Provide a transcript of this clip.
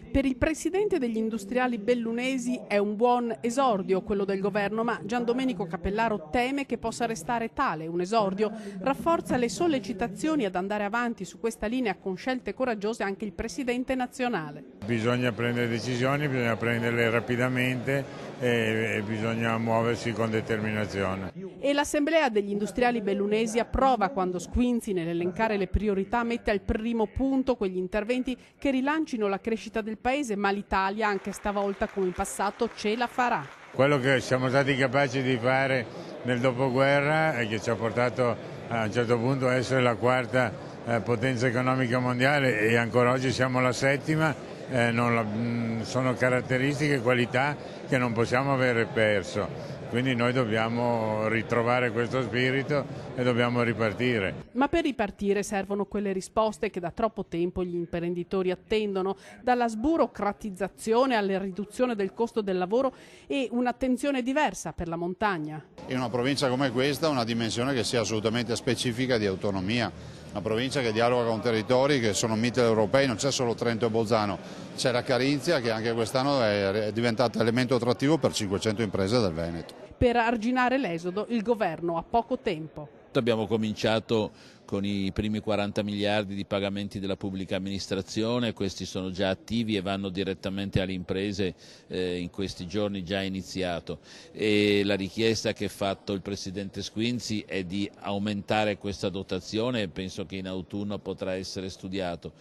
Per il presidente degli industriali bellunesi è un buon esordio quello del governo, ma Giandomenico Capellaro teme che possa restare tale un esordio. Rafforza le sollecitazioni ad andare avanti su questa linea con scelte coraggiose anche il presidente nazionale. Bisogna prendere decisioni, bisogna prenderle rapidamente e bisogna muoversi con determinazione. E l'assemblea degli industriali bellunesi approva quando Squinzi, nell'elencare le priorità, mette al primo punto quegli interventi che rilancino la crescita del paese, ma l'Italia anche stavolta come in passato ce la farà. Quello che siamo stati capaci di fare nel dopoguerra e che ci ha portato a un certo punto a essere la quarta potenza economica mondiale e ancora oggi siamo la settima, sono caratteristiche e qualità che non possiamo avere perso. Quindi noi dobbiamo ritrovare questo spirito e dobbiamo ripartire. Ma per ripartire servono quelle risposte che da troppo tempo gli imprenditori attendono, dalla sburocratizzazione alla riduzione del costo del lavoro e un'attenzione diversa per la montagna. In una provincia come questa una dimensione che sia assolutamente specifica di autonomia, una provincia che dialoga con territori che sono mitteleuropei, non c'è solo Trento e Bolzano, c'è la Carinzia che anche quest'anno è diventata elemento attrattivo per 500 imprese del Veneto. Per arginare l'esodo il governo ha poco tempo. Abbiamo cominciato con i primi 40 miliardi di pagamenti della pubblica amministrazione, questi sono già attivi e vanno direttamente alle imprese, in questi giorni già iniziato, e la richiesta che ha fatto il Presidente Squinzi è di aumentare questa dotazione e penso che in autunno potrà essere studiato.